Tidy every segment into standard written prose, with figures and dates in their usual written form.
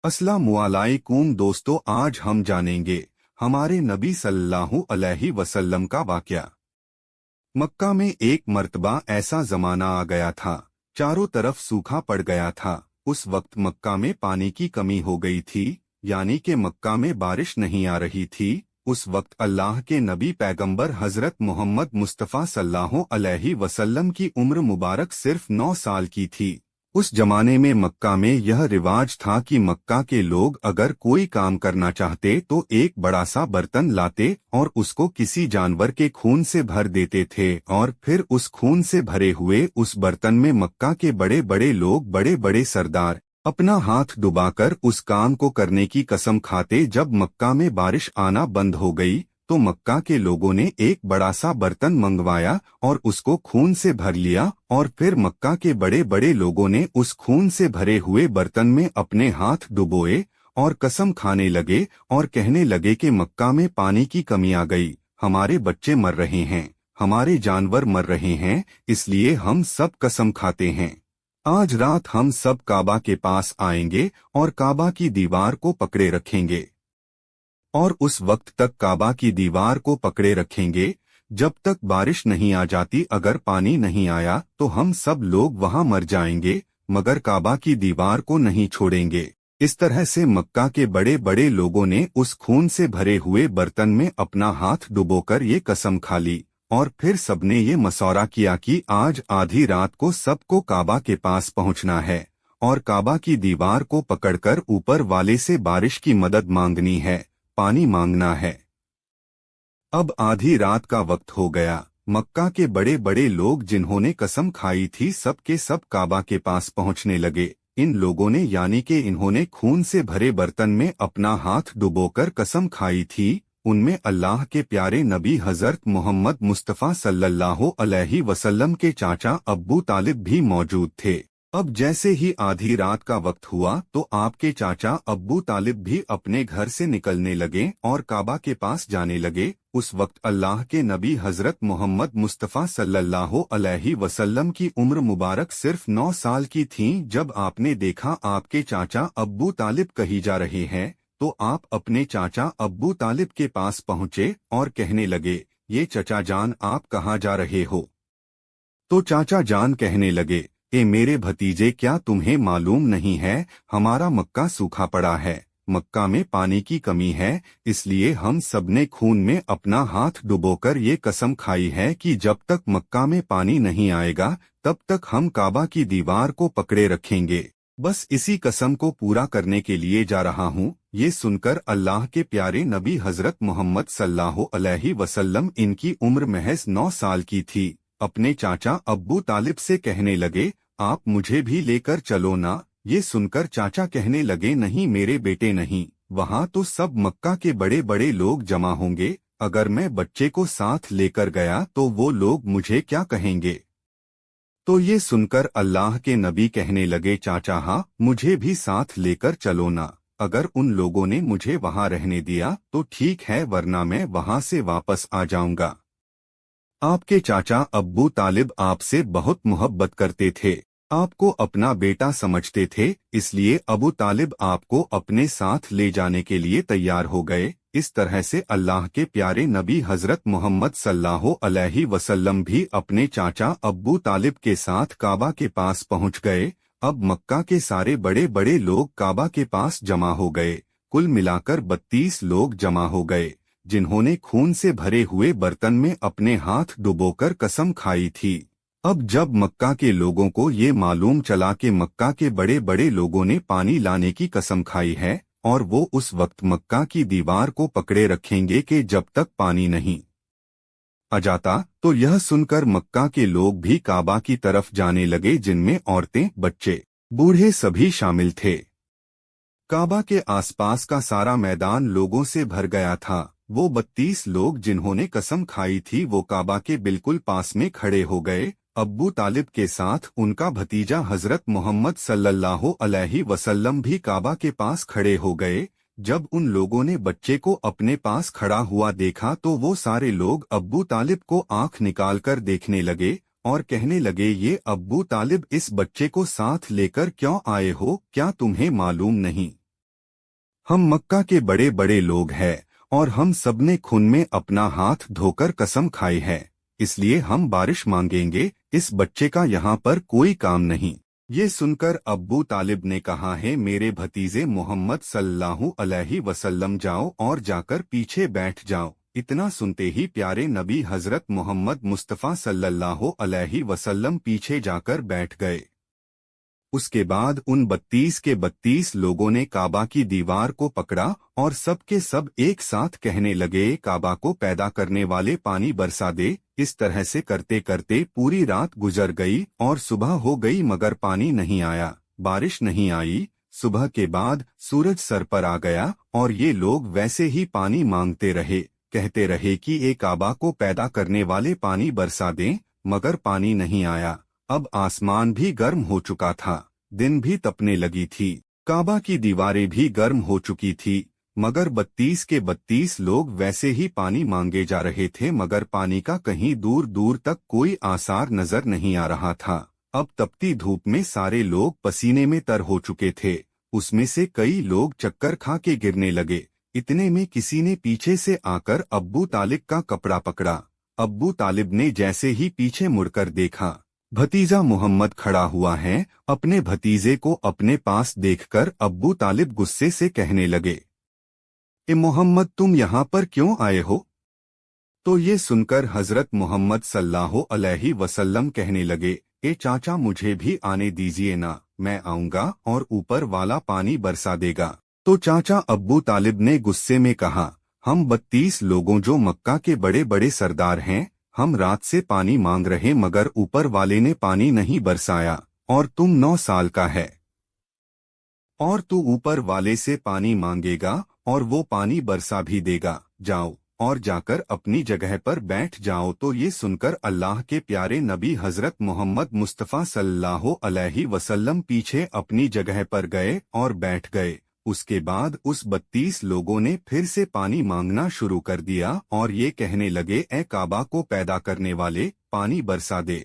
अस्सलामुअलैकुम दोस्तों, आज हम जानेंगे हमारे नबी सल्लल्लाहु अलैहि वसल्लम का वाकया। मक्का में एक मर्तबा ऐसा जमाना आ गया था, चारों तरफ सूखा पड़ गया था। उस वक्त मक्का में पानी की कमी हो गई थी, यानी कि मक्का में बारिश नहीं आ रही थी। उस वक्त अल्लाह के नबी पैगंबर हजरत मोहम्मद मुस्तफ़ा सल्लल्लाहु अलैहि वसल्लम की उम्र मुबारक सिर्फ 9 साल की थी। उस जमाने में मक्का में यह रिवाज था कि मक्का के लोग अगर कोई काम करना चाहते तो एक बड़ा सा बर्तन लाते और उसको किसी जानवर के खून से भर देते थे, और फिर उस खून से भरे हुए उस बर्तन में मक्का के बड़े बड़े लोग, बड़े बड़े सरदार अपना हाथ डुबाकर उस काम को करने की कसम खाते। जब मक्का में बारिश आना बंद हो गई तो मक्का के लोगों ने एक बड़ा सा बर्तन मंगवाया और उसको खून से भर लिया, और फिर मक्का के बड़े बड़े लोगों ने उस खून से भरे हुए बर्तन में अपने हाथ डुबोए और कसम खाने लगे और कहने लगे कि मक्का में पानी की कमी आ गई, हमारे बच्चे मर रहे हैं, हमारे जानवर मर रहे हैं, इसलिए हम सब कसम खाते हैं आज रात हम सब काबा के पास आएंगे और काबा की दीवार को पकड़े रखेंगे, और उस वक्त तक काबा की दीवार को पकड़े रखेंगे जब तक बारिश नहीं आ जाती। अगर पानी नहीं आया तो हम सब लोग वहां मर जाएंगे, मगर काबा की दीवार को नहीं छोड़ेंगे। इस तरह से मक्का के बड़े बड़े लोगों ने उस खून से भरे हुए बर्तन में अपना हाथ डुबोकर ये कसम खा ली, और फिर सबने ये मसौरा किया कि आज आधी रात को सबको काबा के पास पहुंचना है और काबा की दीवार को पकड़कर ऊपर वाले से बारिश की मदद मांगनी है, पानी मांगना है। अब आधी रात का वक्त हो गया। मक्का के बड़े बड़े लोग जिन्होंने कसम खाई थी सब के सब काबा के पास पहुंचने लगे। इन लोगों ने, यानी कि इन्होंने खून से भरे बर्तन में अपना हाथ डुबोकर कसम खाई थी, उनमें अल्लाह के प्यारे नबी हजरत मोहम्मद मुस्तफ़ा सल्लल्लाहु अलैहि वसल्लम के चाचा अब्बू तालिब भी मौजूद थे। अब जैसे ही आधी रात का वक्त हुआ तो आपके चाचा अब्बू तालिब भी अपने घर से निकलने लगे और काबा के पास जाने लगे। उस वक्त अल्लाह के नबी हजरत मोहम्मद मुस्तफ़ा सल्लल्लाहु अलैहि वसल्लम की उम्र मुबारक सिर्फ 9 साल की थी। जब आपने देखा आपके चाचा अब्बू तालिब कहीं जा रहे हैं तो आप अपने चाचा अब्बू तालिब के पास पहुंचे और कहने लगे, ये चचा जान आप कहाँ जा रहे हो? तो चाचा जान कहने लगे, ए मेरे भतीजे, क्या तुम्हें मालूम नहीं है हमारा मक्का सूखा पड़ा है, मक्का में पानी की कमी है, इसलिए हम सबने खून में अपना हाथ डुबोकर ये कसम खाई है कि जब तक मक्का में पानी नहीं आएगा तब तक हम काबा की दीवार को पकड़े रखेंगे। बस इसी कसम को पूरा करने के लिए जा रहा हूँ। ये सुनकर अल्लाह के प्यारे नबी हजरत मोहम्मद सल्लल्लाहु अलैहि वसल्लम, इनकी उम्र महज 9 साल की थी, अपने चाचा अब्बू तालिब से कहने लगे, आप मुझे भी लेकर चलो ना। ये सुनकर चाचा कहने लगे, नहीं मेरे बेटे नहीं, वहाँ तो सब मक्का के बड़े बड़े लोग जमा होंगे, अगर मैं बच्चे को साथ लेकर गया तो वो लोग मुझे क्या कहेंगे? तो ये सुनकर अल्लाह के नबी कहने लगे, चाचा हाँ, मुझे भी साथ लेकर चलो ना। अगर उन लोगों ने मुझे वहाँ रहने दिया तो ठीक है, वरना मैं वहाँ से वापस आ जाऊंगा। आपके चाचा अब्बू तालिब आपसे बहुत मोहब्बत करते थे, आपको अपना बेटा समझते थे, इसलिए अबू तालिब आपको अपने साथ ले जाने के लिए तैयार हो गए। इस तरह से अल्लाह के प्यारे नबी हजरत मोहम्मद सल्लल्लाहु अलैहि वसल्लम भी अपने चाचा अब्बू तालिब के साथ काबा के पास पहुंच गए। अब मक्का के सारे बड़े बड़े लोग काबा के पास जमा हो गए। कुल मिलाकर 32 लोग जमा हो गए, जिन्होंने खून से भरे हुए बर्तन में अपने हाथ डुबोकर कसम खाई थी। अब जब मक्का के लोगों को ये मालूम चला कि मक्का के बड़े बड़े लोगों ने पानी लाने की कसम खाई है और वो उस वक्त मक्का की दीवार को पकड़े रखेंगे कि जब तक पानी नहीं आ जाता, तो यह सुनकर मक्का के लोग भी काबा की तरफ जाने लगे, जिनमें औरतें, बच्चे, बूढ़े सभी शामिल थे। काबा के आसपास का सारा मैदान लोगों से भर गया था। वो 32 लोग जिन्होंने कसम खाई थी वो काबा के बिल्कुल पास में खड़े हो गए। अब्बू तालिब के साथ उनका भतीजा हजरत मोहम्मद सल्लल्लाहु अलैहि वसल्लम भी काबा के पास खड़े हो गए। जब उन लोगों ने बच्चे को अपने पास खड़ा हुआ देखा तो वो सारे लोग अब्बू तालिब को आंख निकालकर देखने लगे और कहने लगे, ये अब्बू तालिब, इस बच्चे को साथ लेकर क्यों आए हो? क्या तुम्हें मालूम नहीं हम मक्का के बड़े बड़े लोग हैं और हम सब ने खून में अपना हाथ धोकर कसम खाई है, इसलिए हम बारिश मांगेंगे, इस बच्चे का यहाँ पर कोई काम नहीं। ये सुनकर अब्बू तालिब ने कहा है, मेरे भतीजे मोहम्मद सल्लल्लाहु अलैहि वसल्लम जाओ और जाकर पीछे बैठ जाओ। इतना सुनते ही प्यारे नबी हजरत मोहम्मद मुस्तफ़ा सल्लल्लाहु अलैहि वसल्लम पीछे जाकर बैठ गए। उसके बाद उन 32 के 32 लोगों ने काबा की दीवार को पकड़ा और सब के सब एक साथ कहने लगे, काबा को पैदा करने वाले पानी बरसा दे। इस तरह से करते करते पूरी रात गुजर गई और सुबह हो गई मगर पानी नहीं आया, बारिश नहीं आई। सुबह के बाद सूरज सर पर आ गया और ये लोग वैसे ही पानी मांगते रहे, कहते रहे कि ये काबा को पैदा करने वाले पानी बरसा दें, मगर पानी नहीं आया। अब आसमान भी गर्म हो चुका था, दिन भी तपने लगी थी, काबा की दीवारें भी गर्म हो चुकी थी, मगर 32 के 32 लोग वैसे ही पानी मांगे जा रहे थे, मगर पानी का कहीं दूर दूर तक कोई आसार नजर नहीं आ रहा था। अब तपती धूप में सारे लोग पसीने में तर हो चुके थे, उसमें से कई लोग चक्कर खा के गिरने लगे। इतने में किसी ने पीछे से आकर अब्बू तालिब का कपड़ा पकड़ा। अब्बू तालिब ने जैसे ही पीछे मुड़कर देखा, भतीजा मोहम्मद खड़ा हुआ है। अपने भतीजे को अपने पास देखकर अब्बू तालिब गुस्से से कहने लगे, ए मोहम्मद, तुम यहाँ पर क्यों आए हो? तो ये सुनकर हजरत मोहम्मद सल्लल्लाहु अलैहि वसल्लम कहने लगे, ए चाचा, मुझे भी आने दीजिए ना, मैं आऊंगा और ऊपर वाला पानी बरसा देगा। तो चाचा अब्बू तालिब ने गुस्से में कहा, हम 32 लोगों जो मक्का के बड़े बड़े सरदार हैं, हम रात से पानी मांग रहे मगर ऊपर वाले ने पानी नहीं बरसाया, और तुम 9 साल का है और तू ऊपर वाले से पानी मांगेगा और वो पानी बरसा भी देगा। जाओ और जाकर अपनी जगह पर बैठ जाओ। तो ये सुनकर अल्लाह के प्यारे नबी हजरत मोहम्मद मुस्तफ़ा सल्लल्लाहु अलैहि वसल्लम पीछे अपनी जगह पर गए और बैठ गए। उसके बाद उस 32 लोगों ने फिर से पानी मांगना शुरू कर दिया और ये कहने लगे, ए काबा को पैदा करने वाले, पानी बरसा दे।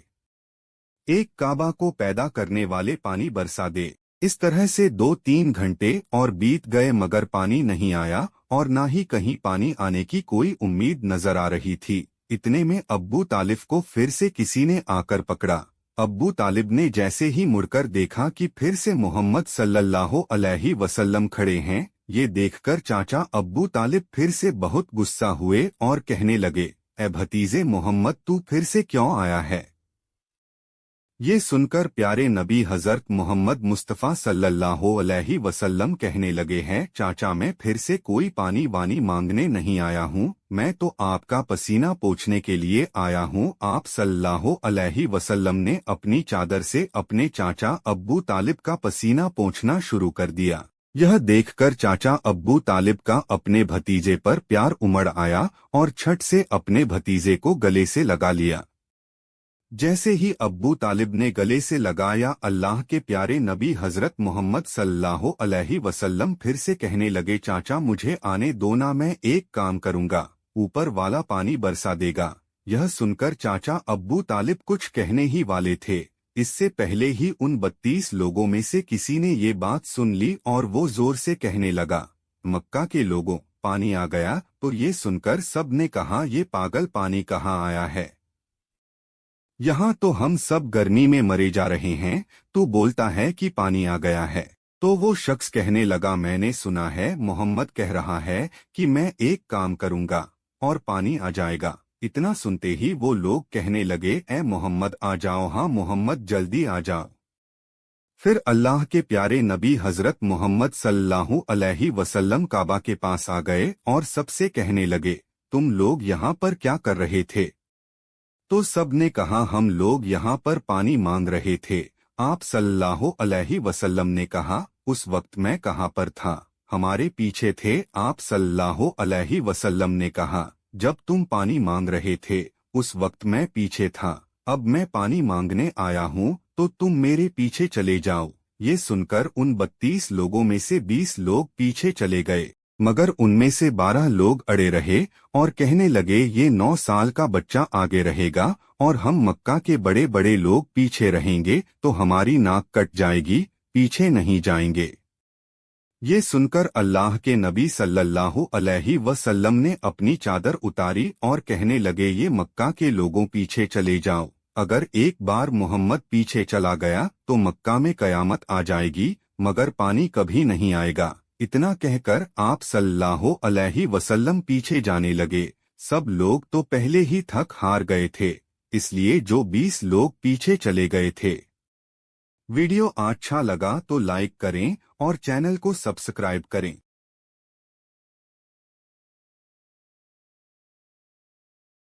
एक काबा को पैदा करने वाले, पानी बरसा दे। इस तरह से 2-3 घंटे और बीत गए मगर पानी नहीं आया और ना ही कहीं पानी आने की कोई उम्मीद नजर आ रही थी। इतने में अब्बू तालिब को फिर से किसी ने आकर पकड़ा। अब्बू तालिब ने जैसे ही मुड़कर देखा कि फिर से मोहम्मद सल्लल्लाहु अलैहि वसल्लम खड़े हैं, ये देखकर चाचा अब्बू तालिब फिर से बहुत गुस्सा हुए और कहने लगे, ए भतीजे मोहम्मद, तू फिर से क्यों आया है? ये सुनकर प्यारे नबी हजरत मोहम्मद मुस्तफ़ा सल्लल्लाहु अलैहि वसल्लम कहने लगे हैं, चाचा, मैं फिर से कोई पानी वानी मांगने नहीं आया हूँ, मैं तो आपका पसीना पोंछने के लिए आया हूँ। आप सल्लल्लाहु अलैहि वसल्लम ने अपनी चादर से अपने चाचा अब्बू तालिब का पसीना पोंछना शुरू कर दिया। यह देखकर चाचा अब्बू तालिब का अपने भतीजे पर प्यार उमड़ आया और छट से अपने भतीजे को गले से लगा लिया। जैसे ही अब्बू तालिब ने गले से लगाया, अल्लाह के प्यारे नबी हजरत मोहम्मद सल्लल्लाहु अलैहि वसल्लम फिर से कहने लगे, चाचा, मुझे आने दो ना, मैं एक काम करूंगा, ऊपर वाला पानी बरसा देगा। यह सुनकर चाचा अब्बू तालिब कुछ कहने ही वाले थे, इससे पहले ही उन 32 लोगों में से किसी ने ये बात सुन ली और वो जोर से कहने लगा, मक्का के लोगों, पानी आ गया। तो ये सुनकर सब ने कहा, ये पागल, पानी कहाँ आया है? यहाँ तो हम सब गर्मी में मरे जा रहे हैं, तू बोलता है कि पानी आ गया है। तो वो शख्स कहने लगा, मैंने सुना है मोहम्मद कह रहा है कि मैं एक काम करूंगा और पानी आ जाएगा। इतना सुनते ही वो लोग कहने लगे, ए मोहम्मद आ जाओ, हाँ मोहम्मद जल्दी आ जाओ। फिर अल्लाह के प्यारे नबी हजरत मोहम्मद सल्लल्लाहु अलैहि वसल्लम काबा के पास आ गए और सबसे कहने लगे, तुम लोग यहाँ पर क्या कर रहे थे? तो सब ने कहा, हम लोग यहाँ पर पानी मांग रहे थे। आप सल्लल्लाहु अलैहि वसल्लम ने कहा, उस वक्त मैं कहाँ पर था? हमारे पीछे थे। आप सल्लल्लाहु अलैहि वसल्लम ने कहा, जब तुम पानी मांग रहे थे उस वक्त मैं पीछे था, अब मैं पानी मांगने आया हूँ तो तुम मेरे पीछे चले जाओ। ये सुनकर उन 32 लोगों में से 20 लोग पीछे चले गए, मगर उनमें से 12 लोग अड़े रहे और कहने लगे, ये 9 साल का बच्चा आगे रहेगा और हम मक्का के बड़े बड़े लोग पीछे रहेंगे तो हमारी नाक कट जाएगी, पीछे नहीं जाएंगे। ये सुनकर अल्लाह के नबी सल्लल्लाहु अलैहि वसल्लम ने अपनी चादर उतारी और कहने लगे, ये मक्का के लोगों पीछे चले जाओ। अगर एक बार मोहम्मद पीछे चला गया तो मक्का में कयामत आ जाएगी, मगर पानी कभी नहीं आएगा। इतना कहकर आप सल्लल्लाहु अलैहि वसल्लम पीछे जाने लगे। सब लोग तो पहले ही थक हार गए थे, इसलिए जो 20 लोग पीछे चले गए थे। वीडियो अच्छा लगा तो लाइक करें और चैनल को सब्सक्राइब करें।